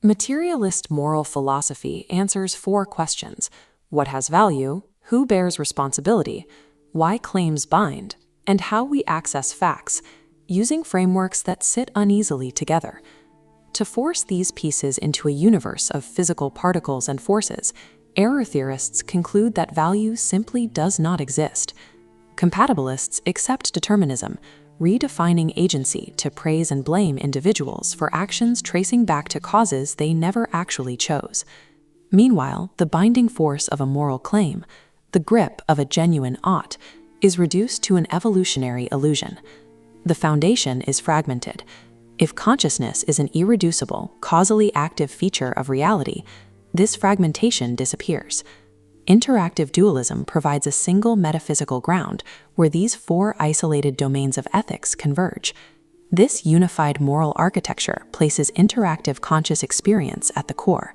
Materialist moral philosophy answers 4 questions: what has value, who bears responsibility, why claims bind, and how we access facts, using frameworks that sit uneasily together. To force these pieces into a universe of physical particles and forces, error theorists conclude that value simply does not exist. Compatibilists accept determinism, redefining agency to praise and blame individuals for actions tracing back to causes they never actually chose. Meanwhile, the binding force of a moral claim, the grip of a genuine ought, is reduced to an evolutionary illusion. The foundation is fragmented. If consciousness is an irreducible, causally active feature of reality, this fragmentation disappears. Interactive dualism provides a single metaphysical ground where these 4 isolated domains of ethics converge. This unified moral architecture places interactive conscious experience at the core.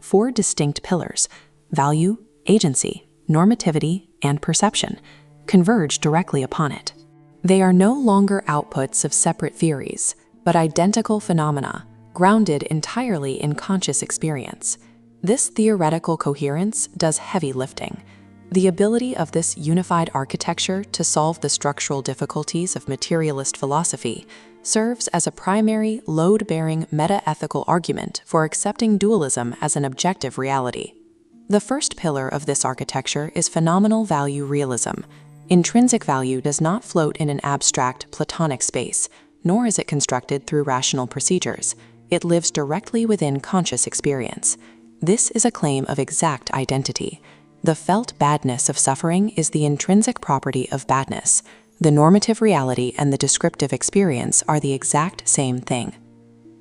4 distinct pillars, value, agency, normativity, and perception, converge directly upon it. They are no longer outputs of separate theories, but identical phenomena, grounded entirely in conscious experience. This theoretical coherence does heavy lifting. The ability of this unified architecture to solve the structural difficulties of materialist philosophy serves as a primary, load-bearing meta-ethical argument for accepting dualism as an objective reality. The first pillar of this architecture is phenomenal value realism. Intrinsic value does not float in an abstract, Platonic space, nor is it constructed through rational procedures. It lives directly within conscious experience. This is a claim of exact identity. The felt badness of suffering is the intrinsic property of badness. The normative reality and the descriptive experience are the exact same thing.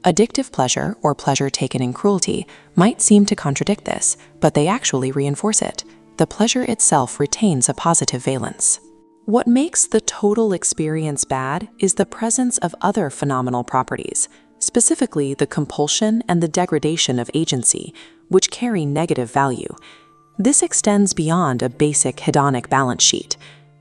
Addictive pleasure, or pleasure taken in cruelty, might seem to contradict this, but they actually reinforce it. The pleasure itself retains a positive valence. What makes the total experience bad is the presence of other phenomenal properties, specifically the compulsion and the degradation of agency, which carry negative value. This extends beyond a basic hedonic balance sheet.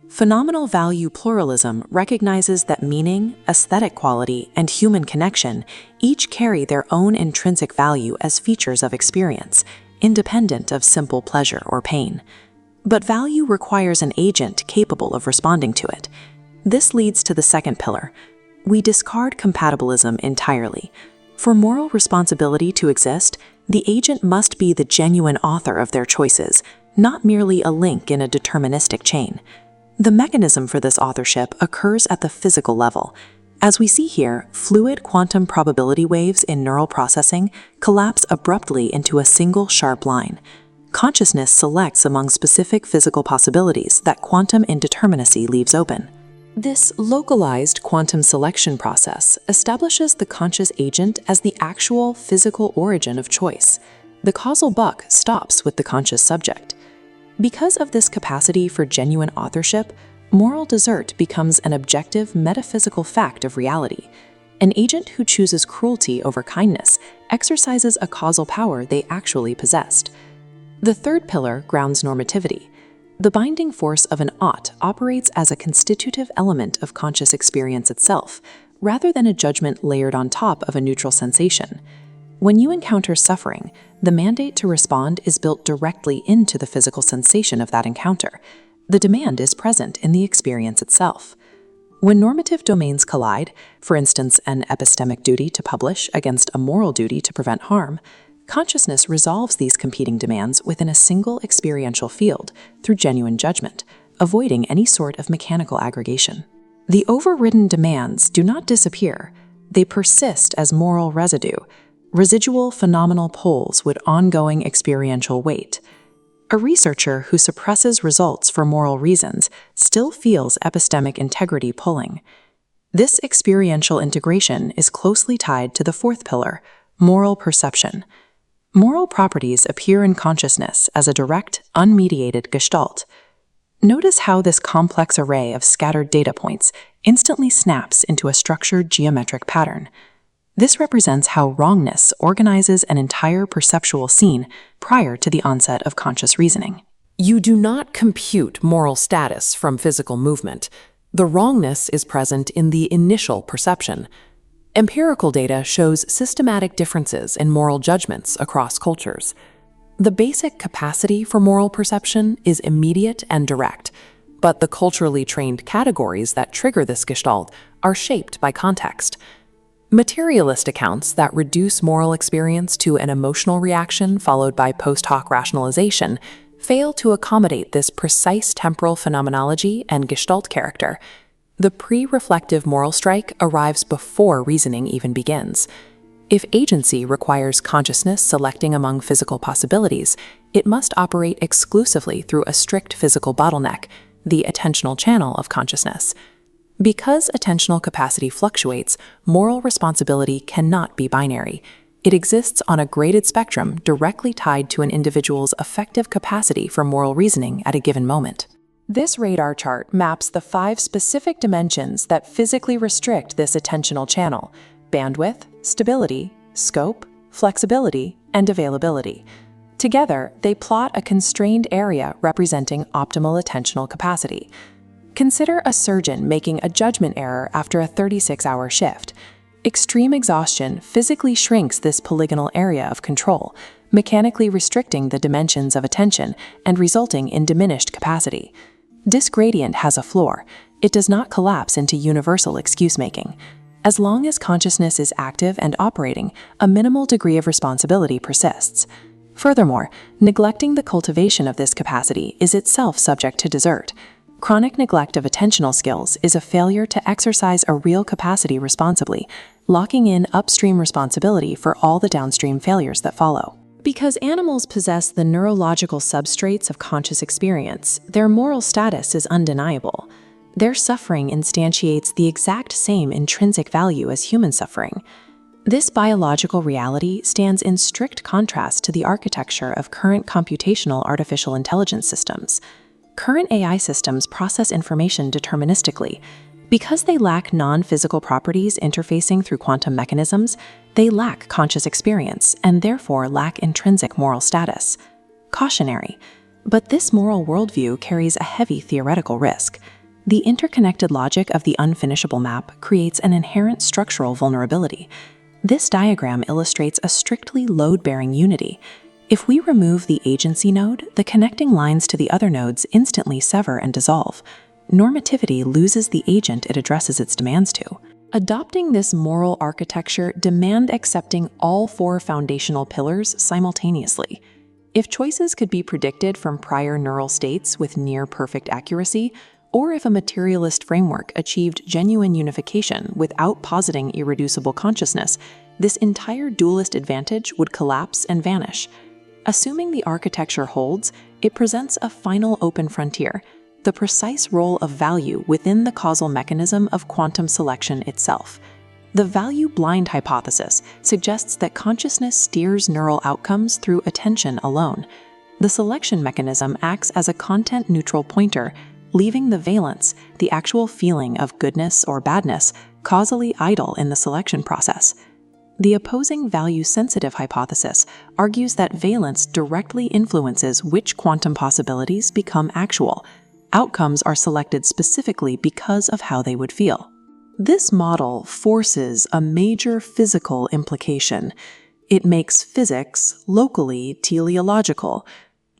Phenomenal value pluralism recognizes that meaning, aesthetic quality, and human connection each carry their own intrinsic value as features of experience, independent of simple pleasure or pain. But value requires an agent capable of responding to it. This leads to the second pillar. We discard compatibilism entirely. For moral responsibility to exist, the agent must be the genuine author of their choices, not merely a link in a deterministic chain. The mechanism for this authorship occurs at the physical level. As we see here, fluid quantum probability waves in neural processing collapse abruptly into a single sharp line. Consciousness selects among specific physical possibilities that quantum indeterminacy leaves open. This localized quantum selection process establishes the conscious agent as the actual physical origin of choice. The causal buck stops with the conscious subject. Because of this capacity for genuine authorship, moral desert becomes an objective metaphysical fact of reality. An agent who chooses cruelty over kindness exercises a causal power they actually possessed. The third pillar grounds normativity. The binding force of an ought operates as a constitutive element of conscious experience itself, rather than a judgment layered on top of a neutral sensation. When you encounter suffering, the mandate to respond is built directly into the physical sensation of that encounter. The demand is present in the experience itself. When normative domains collide, for instance, an epistemic duty to publish against a moral duty to prevent harm, consciousness resolves these competing demands within a single experiential field through genuine judgment, avoiding any sort of mechanical aggregation. The overridden demands do not disappear. They persist as moral residue, residual phenomenal poles with ongoing experiential weight. A researcher who suppresses results for moral reasons still feels epistemic integrity pulling. This experiential integration is closely tied to the fourth pillar, moral perception. Moral properties appear in consciousness as a direct, unmediated gestalt. Notice how this complex array of scattered data points instantly snaps into a structured geometric pattern. This represents how wrongness organizes an entire perceptual scene prior to the onset of conscious reasoning. You do not compute moral status from physical movement. The wrongness is present in the initial perception. Empirical data shows systematic differences in moral judgments across cultures. The basic capacity for moral perception is immediate and direct, but the culturally trained categories that trigger this gestalt are shaped by context. Materialist accounts that reduce moral experience to an emotional reaction followed by post hoc rationalization fail to accommodate this precise temporal phenomenology and gestalt character. The pre-reflective moral strike arrives before reasoning even begins. If agency requires consciousness selecting among physical possibilities, it must operate exclusively through a strict physical bottleneck, the attentional channel of consciousness. Because attentional capacity fluctuates, moral responsibility cannot be binary. It exists on a graded spectrum directly tied to an individual's effective capacity for moral reasoning at a given moment. This radar chart maps the 5 specific dimensions that physically restrict this attentional channel: bandwidth, stability, scope, flexibility, and availability. Together, they plot a constrained area representing optimal attentional capacity. Consider a surgeon making a judgment error after a 36-hour shift. Extreme exhaustion physically shrinks this polygonal area of control, mechanically restricting the dimensions of attention and resulting in diminished capacity. This gradient has a floor. It does not collapse into universal excuse-making. As long as consciousness is active and operating, a minimal degree of responsibility persists. Furthermore, neglecting the cultivation of this capacity is itself subject to desert. Chronic neglect of attentional skills is a failure to exercise a real capacity responsibly, locking in upstream responsibility for all the downstream failures that follow. Because animals possess the neurological substrates of conscious experience, their moral status is undeniable. Their suffering instantiates the exact same intrinsic value as human suffering. This biological reality stands in strict contrast to the architecture of current computational artificial intelligence systems. Current AI systems process information deterministically. Because they lack non-physical properties interfacing through quantum mechanisms, they lack conscious experience and therefore lack intrinsic moral status. Cautionary. But this moral worldview carries a heavy theoretical risk. The interconnected logic of the unfinishable map creates an inherent structural vulnerability. This diagram illustrates a strictly load-bearing unity. If we remove the agency node, the connecting lines to the other nodes instantly sever and dissolve. Normativity loses the agent it addresses its demands to. Adopting this moral architecture demands accepting all 4 foundational pillars simultaneously. If choices could be predicted from prior neural states with near-perfect accuracy, or if a materialist framework achieved genuine unification without positing irreducible consciousness, this entire dualist advantage would collapse and vanish. Assuming the architecture holds, it presents a final open frontier, the precise role of value within the causal mechanism of quantum selection itself. The value-blind hypothesis suggests that consciousness steers neural outcomes through attention alone. The selection mechanism acts as a content-neutral pointer, leaving the valence, the actual feeling of goodness or badness, causally idle in the selection process. The opposing value-sensitive hypothesis argues that valence directly influences which quantum possibilities become actual. Outcomes are selected specifically because of how they would feel. This model forces a major physical implication. It makes physics locally teleological,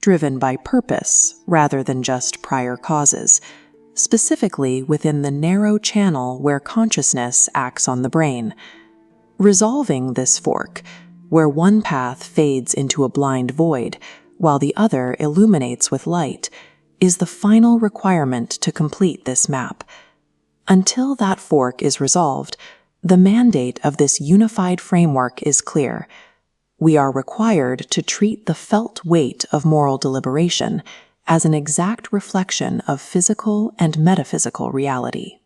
driven by purpose rather than just prior causes, specifically within the narrow channel where consciousness acts on the brain. Resolving this fork, where one path fades into a blind void while the other illuminates with light, is the final requirement to complete this map. Until that fork is resolved, the mandate of this unified framework is clear. We are required to treat the felt weight of moral deliberation as an exact reflection of physical and metaphysical reality.